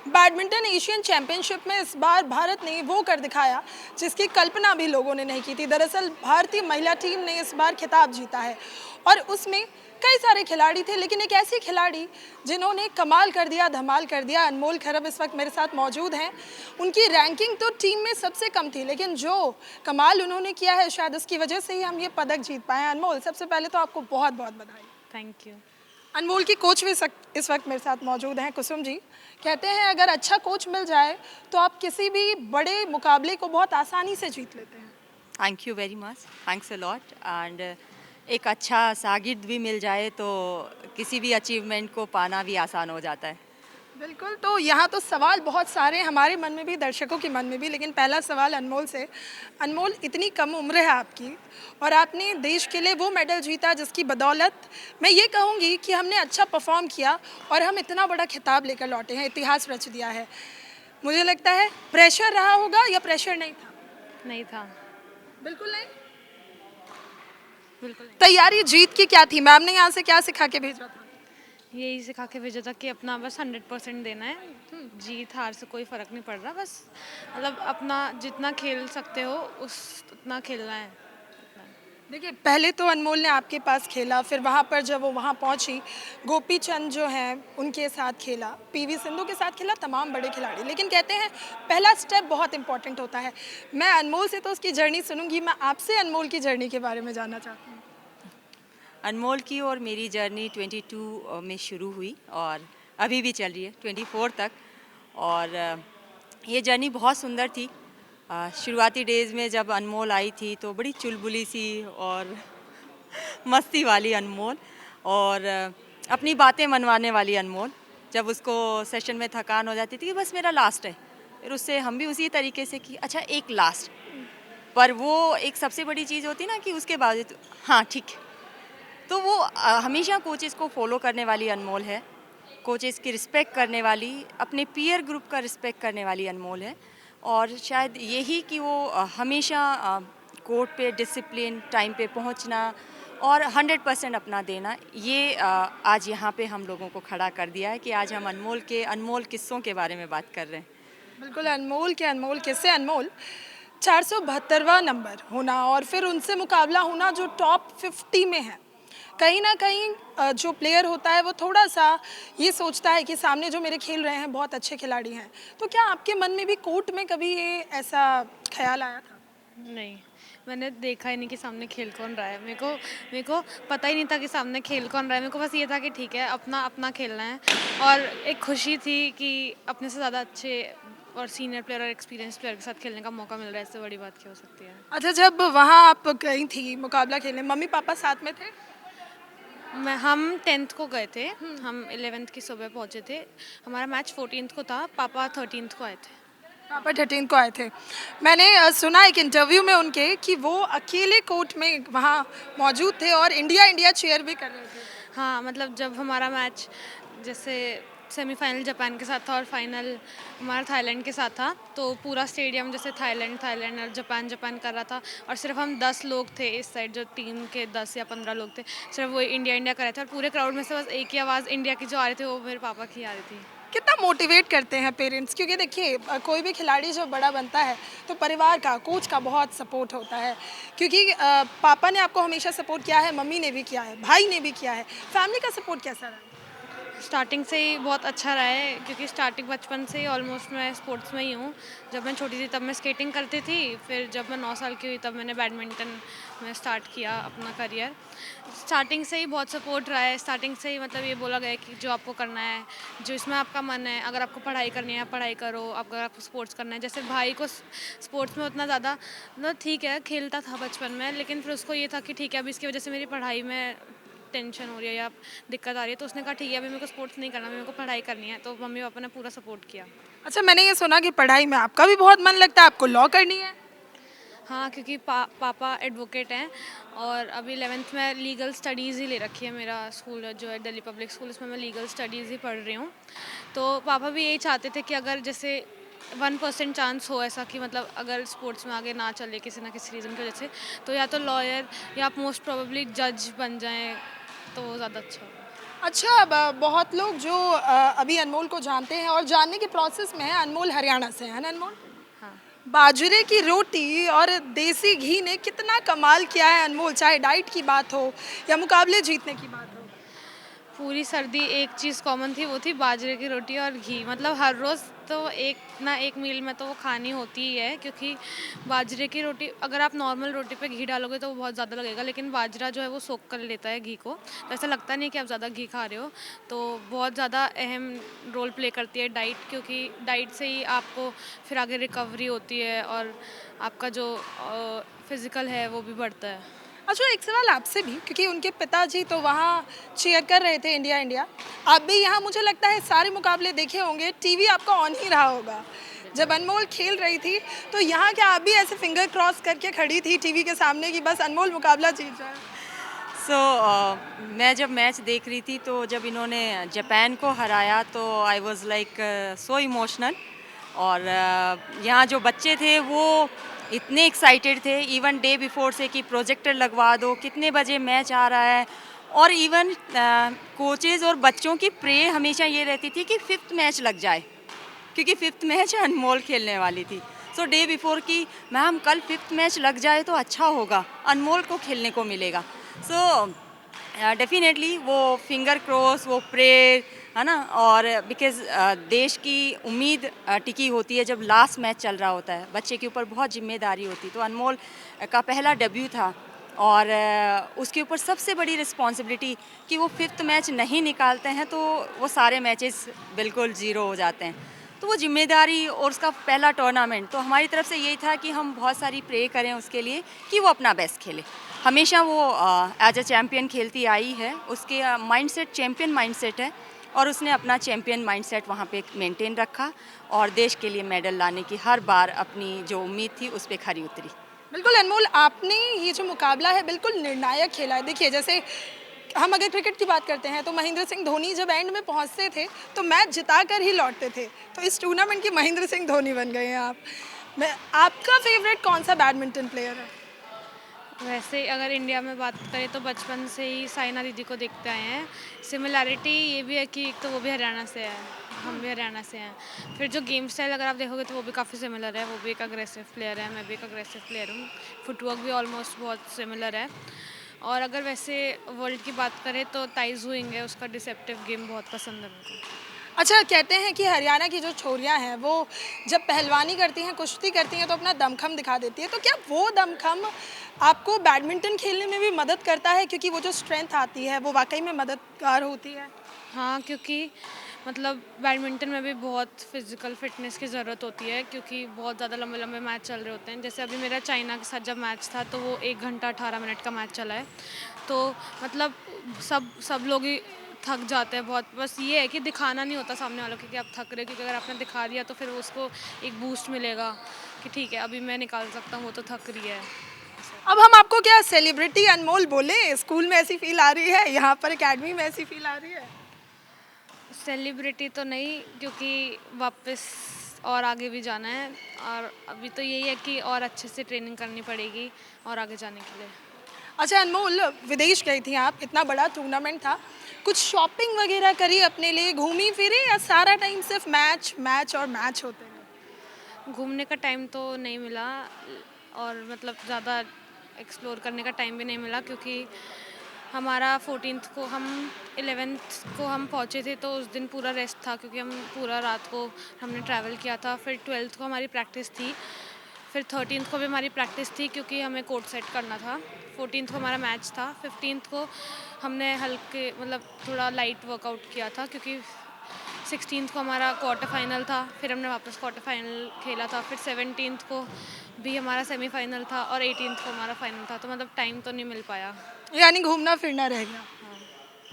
Badminton Asian championship में इस बार भारत ने वो कर दिखाया जिसकी कल्पना भी लोगों ने नहीं की थी। दरअसल भारतीय महिला टीम ने इस बार खिताब जीता है और उसमें कई सारे खिलाड़ी थे, लेकिन एक ऐसी खिलाड़ी जिन्होंने कमाल कर दिया, धमाल कर दिया। अनमोल खरब इस वक्त मेरे साथ मौजूद हैं। उनकी रैंकिंग तो टीम में सबसे कम थी, लेकिन जो कमाल उन्होंने किया है शायद उसकी वजह से ही हम ये पदक जीत पाए हैं। अनमोल, सबसे पहले तो आपको बहुत बहुत बधाई। Thank you. अनमोल की कोच भी इस वक्त मेरे साथ मौजूद हैं, कुसुम जी। कहते हैं अगर अच्छा कोच मिल जाए तो आप किसी भी बड़े मुकाबले को बहुत आसानी से जीत लेते हैं। Thank you very much, thanks a lot. And एक अच्छा शागिर्द भी मिल जाए तो किसी भी अचीवमेंट को पाना भी आसान हो जाता है। बिल्कुल, तो यहाँ तो सवाल बहुत सारे हमारे मन में भी, दर्शकों के मन में भी, लेकिन पहला सवाल अनमोल से। अनमोल, इतनी कम उम्र है आपकी और आपने देश के लिए वो मेडल जीता जिसकी बदौलत मैं ये कहूँगी कि हमने अच्छा परफॉर्म किया और हम इतना बड़ा खिताब लेकर लौटे हैं, इतिहास रच दिया है। मुझे लगता है प्रेशर रहा होगा या प्रेशर नहीं था? नहीं था। बिल्कुल नहीं। बिल्कुल नहीं। तैयारी जीत की क्या थी? मैम ने यहाँ से क्या सिखा के भेजा था? यही सिखा के भेजा था कि अपना बस 100% देना है। जीत हार से कोई फ़र्क नहीं पड़ रहा, बस मतलब अपना जितना खेल सकते हो उस उतना खेलना है। देखिए, पहले तो अनमोल ने आपके पास खेला, फिर वहाँ पर जब वो वहाँ पहुँची, गोपी चंद जो हैं उनके साथ खेला, पीवी सिंधु के साथ खेला, तमाम बड़े खिलाड़ी। लेकिन कहते हैं पहला स्टेप बहुत इंपॉर्टेंट होता है। मैं अनमोल से तो उसकी जर्नी सुनूंगी, मैं आपसे अनमोल की जर्नी के बारे में जानना चाहती हूँ। अनमोल की और मेरी जर्नी 22 में शुरू हुई और अभी भी चल रही है 24 तक। और ये जर्नी बहुत सुंदर थी। शुरुआती डेज़ में जब अनमोल आई थी तो बड़ी चुलबुली सी और मस्ती वाली अनमोल, और अपनी बातें मनवाने वाली अनमोल। जब उसको सेशन में थकान हो जाती थी कि बस मेरा लास्ट है, फिर उससे हम भी उसी तरीके से कि अच्छा एक लास्ट, पर वो एक सबसे बड़ी चीज़ होती ना कि उसके बावजूद हाँ ठीक है। तो वो हमेशा कोचेस को फॉलो करने वाली अनमोल है, कोचेस की रिस्पेक्ट करने वाली, अपने पीयर ग्रुप का रिस्पेक्ट करने वाली अनमोल है। और शायद यही कि वो हमेशा कोर्ट पे डिसिप्लिन, टाइम पे पहुंचना और 100% अपना देना, ये आज यहाँ पे हम लोगों को खड़ा कर दिया है कि आज हम अनमोल के अनमोल किस्सों के बारे में बात कर रहे हैं। बिल्कुल, अनमोल के अनमोल किस्से। अनमोल, 472वां नंबर होना और फिर उनसे मुकाबला होना जो टॉप 50 में है, कहीं ना कहीं जो प्लेयर होता है वो थोड़ा सा ये सोचता है कि सामने जो मेरे खेल रहे हैं बहुत अच्छे खिलाड़ी हैं। तो क्या आपके मन में भी कोर्ट में कभी ये ऐसा ख्याल आया था? नहीं, मैंने देखा ही नहीं कि सामने खेल कौन रहा है। मेरे को पता ही नहीं था कि सामने खेल कौन रहा है। मेरे को बस ये था कि ठीक है, अपना अपना खेलना है। और एक खुशी थी कि अपने से ज़्यादा अच्छे और सीनियर प्लेयर और एक्सपीरियंस प्लेयर के साथ खेलने का मौका मिल रहा है। इससे बड़ी बात क्या हो सकती है। अच्छा, जब वहाँ आप गई थी मुकाबला खेलने, मम्मी पापा साथ में थे? हम 10th को गए थे। हम 11th की सुबह पहुँचे थे। हमारा मैच 14th को था, पापा 13th को आए थे। पापा 13 को आए थे। मैंने सुना एक इंटरव्यू में उनके कि वो अकेले कोर्ट में वहाँ मौजूद थे और इंडिया इंडिया चीयर भी कर रहे थे। हाँ, मतलब जब हमारा मैच जैसे सेमीफाइनल जापान के साथ था और फाइनल हमारा थाईलैंड के साथ था, तो पूरा स्टेडियम जैसे थाईलैंड थाईलैंड और जापान जापान कर रहा था और सिर्फ हम 10 लोग थे इस साइड, जो टीम के 10 या 15 लोग थे, सिर्फ वो इंडिया इंडिया कर रहे थे और पूरे क्राउड में से बस एक ही आवाज़ इंडिया की जो आ रही थी वो मेरे पापा की आ रही थी। कितना मोटिवेट करते हैं पेरेंट्स, क्योंकि देखिए कोई भी खिलाड़ी जब बड़ा बनता है तो परिवार का, कोच का बहुत सपोर्ट होता है। क्योंकि पापा ने आपको हमेशा सपोर्ट किया है, मम्मी ने भी किया है, भाई ने भी किया है। फैमिली का सपोर्ट कैसा रहा? स्टार्टिंग से ही बहुत अच्छा रहा है, क्योंकि स्टार्टिंग बचपन से ही ऑलमोस्ट मैं स्पोर्ट्स में ही हूँ। जब मैं छोटी थी तब मैं स्केटिंग करती थी, फिर जब मैं 9 साल की हुई तब मैंने बैडमिंटन में स्टार्ट किया अपना करियर। स्टार्टिंग से ही बहुत सपोर्ट रहा है। स्टार्टिंग से ही मतलब ये बोला गया है कि जो आपको करना है, जो इसमें आपका मन है, अगर आपको पढ़ाई करनी है पढ़ाई करो, अगर आपको स्पोर्ट्स करना है। जैसे भाई को स्पोर्ट्स में उतना ज़्यादा मतलब ठीक है खेलता था बचपन में, लेकिन फिर उसको ये था कि ठीक है अब इसकी वजह से मेरी पढ़ाई में टेंशन हो रही है या दिक्कत आ रही है, तो उसने कहा ठीक है अभी मेरे को स्पोर्ट्स नहीं करना, मेरे को पढ़ाई करनी है। तो मम्मी पापा ने पूरा सपोर्ट किया। अच्छा, मैंने ये सुना कि पढ़ाई में आपका भी बहुत मन लगता है, आपको लॉ करनी है। हाँ, क्योंकि पापा एडवोकेट हैं और अभी 11th में लीगल स्टडीज़ ही ले रखी है। मेरा स्कूल जो है दिल्ली पब्लिक स्कूल, इसमें मैं लीगल स्टडीज़ ही पढ़ रही हूँ। तो पापा भी यही चाहते थे कि अगर जैसे 1% चांस हो ऐसा कि मतलब अगर स्पोर्ट्स में आगे ना चले किसी ना किसी रीज़न की वजह से, तो या तो लॉयर या आप मोस्ट प्रोबेबली जज बन जाएँ, तो वो ज़्यादा अच्छा होगा। अच्छा, बहुत लोग जो अभी अनमोल को जानते हैं और जानने के प्रोसेस में है, अनमोल हरियाणा से है ना अनमोल? हाँ। बाजरे की रोटी और देसी घी ने कितना कमाल किया है अनमोल, चाहे डाइट की बात हो या मुकाबले जीतने की बात हो। पूरी सर्दी एक चीज़ कॉमन थी, वो थी बाजरे की रोटी और घी। मतलब हर रोज़ तो एक ना एक मील में तो वो खानी होती ही है, क्योंकि बाजरे की रोटी अगर आप नॉर्मल रोटी पे घी डालोगे तो वो बहुत ज़्यादा लगेगा, लेकिन बाजरा जो है वो सोख कर लेता है घी को, तो ऐसा लगता नहीं कि आप ज़्यादा घी खा रहे हो। तो बहुत ज़्यादा अहम रोल प्ले करती है डाइट, क्योंकि डाइट से ही आपको फिर आगे रिकवरी होती है और आपका जो फिज़िकल है वो भी बढ़ता है। अच्छा, एक सवाल आपसे भी, क्योंकि उनके पिताजी तो वहाँ चीयर कर रहे थे इंडिया इंडिया, आप भी यहाँ मुझे लगता है सारे मुकाबले देखे होंगे, टीवी आपका ऑन ही रहा होगा। जब अनमोल खेल रही थी तो यहाँ क्या आप भी ऐसे फिंगर क्रॉस करके खड़ी थी टीवी के सामने कि बस अनमोल मुकाबला जीत जाए? सो मैं जब मैच देख रही थी तो जब इन्होंने जापान को हराया तो I was like so emotional. और यहाँ जो बच्चे थे वो इतने एक्साइटेड थे इवन डे बिफोर से कि प्रोजेक्टर लगवा दो, कितने बजे मैच आ रहा है। और इवन कोचेज़ और बच्चों की प्रे हमेशा ये रहती थी कि फिफ्थ मैच लग जाए, क्योंकि फिफ्थ मैच अनमोल खेलने वाली थी। सो डे बिफोर की मैम कल फिफ्थ मैच लग जाए तो अच्छा होगा, अनमोल को खेलने को मिलेगा। सो डेफिनेटली वो फिंगर क्रॉस, वो प्रेयर, है ना। और बिकॉज देश की उम्मीद टिकी होती है जब लास्ट मैच चल रहा होता है, बच्चे के ऊपर बहुत जिम्मेदारी होती है। तो अनमोल का पहला डेब्यू था और उसके ऊपर सबसे बड़ी रिस्पॉन्सिबिलिटी कि वो फिफ्थ मैच नहीं निकालते हैं तो वो सारे मैचेस बिल्कुल ज़ीरो हो जाते हैं। तो वो जिम्मेदारी और उसका पहला टूर्नामेंट, तो हमारी तरफ से यही था कि हम बहुत सारी प्रे करें उसके लिए कि वो अपना बेस्ट खेले। हमेशा वो एज अ चैम्पियन खेलती आई है, उसके माइंडसेट चैम्पियन माइंडसेट है और उसने अपना चैम्पियन माइंडसेट वहाँ पे मेंटेन रखा और देश के लिए मेडल लाने की हर बार अपनी जो उम्मीद थी उस पे खरी उतरी। बिल्कुल अनमोल, आपने ये जो मुकाबला है बिल्कुल निर्णायक खेला है। देखिए, जैसे हम अगर क्रिकेट की बात करते हैं तो महेंद्र सिंह धोनी जब एंड में पहुंचते थे तो मैच जिता कर ही लौटते थे, तो इस टूर्नामेंट के महेंद्र सिंह धोनी बन गए हैं आप। मैं आपका फेवरेट कौन सा बैडमिंटन प्लेयर है? वैसे अगर इंडिया में बात करें तो बचपन से ही साइना दीदी को देखते आए हैं। सिमिलैरिटी ये भी है कि एक तो वो भी हरियाणा से है, हम भी हरियाणा से हैं। फिर जो गेम स्टाइल अगर आप देखोगे तो वो भी काफ़ी सिमिलर है, वो भी एक अग्रेसिव प्लेयर है, मैं भी एक अग्रेसिव प्लेयर हूँ। फुटवर्क भी ऑलमोस्ट बहुत सिमिलर है। और अगर वैसे वर्ल्ड की बात करें तो ताइज़ू इंग है, उसका डिसेप्टिव गेम बहुत पसंद है मेरे को। अच्छा, कहते हैं कि हरियाणा की जो छोरियां हैं वो जब पहलवानी करती हैं, कुश्ती करती हैं तो अपना दमखम दिखा देती है, तो क्या वो दमखम आपको बैडमिंटन खेलने में भी मदद करता है, क्योंकि वो जो स्ट्रेंथ आती है वो वाकई में मददगार होती है? हाँ, क्योंकि मतलब बैडमिंटन में भी बहुत फिज़िकल फ़िटनेस की ज़रूरत होती है, क्योंकि बहुत ज़्यादा लंबे-लंबे मैच चल रहे होते हैं। जैसे अभी मेरा चाइना के साथ जब मैच था तो वो 1 घंटा 18 मिनट का मैच चला है। तो मतलब सब सब लोग ही थक जाते हैं बहुत। बस ये है कि दिखाना नहीं होता सामने वालों को कि आप थक रहे हो, क्योंकि अगर आपने दिखा दिया तो फिर उसको एक बूस्ट मिलेगा कि ठीक है, अभी मैं निकाल सकता हूँ, वो तो थक रही है। अब हम आपको क्या सेलिब्रिटी अनमोल बोले? स्कूल में ऐसी फील आ रही है, यहाँ पर एकेडमी में ऐसी फील आ रही है? सेलिब्रिटी तो नहीं, क्योंकि वापस और आगे भी जाना है और अभी तो यही है कि और अच्छे से ट्रेनिंग करनी पड़ेगी और आगे जाने के लिए। अच्छा अनमोल, विदेश गई थी आप, इतना बड़ा टूर्नामेंट था, कुछ शॉपिंग वगैरह करी अपने लिए, घूमी फिरी, या सारा टाइम सिर्फ मैच मैच और मैच होते हैं? घूमने का टाइम तो नहीं मिला और मतलब ज़्यादा एक्सप्लोर करने का टाइम भी नहीं मिला, क्योंकि हमारा 14th को हम 11th को हम पहुँचे थे तो उस दिन पूरा रेस्ट था, क्योंकि हम पूरा रात को हमने ट्रैवल किया था। फिर 12th को हमारी प्रैक्टिस थी, फिर 13th को भी हमारी प्रैक्टिस थी क्योंकि हमें कोर्ट सेट करना था। 14th को हमारा मैच था। 15th को हमने हल्के मतलब थोड़ा लाइट वर्कआउट किया था, क्योंकि 16th को हमारा क्वार्टर फाइनल था, फिर हमने वापस क्वार्टर फाइनल खेला था। फिर 17th को भी हमारा सेमीफाइनल था और 18th को हमारा फाइनल था, तो मतलब टाइम तो नहीं मिल पाया। यानी घूमना फिरना रह गया।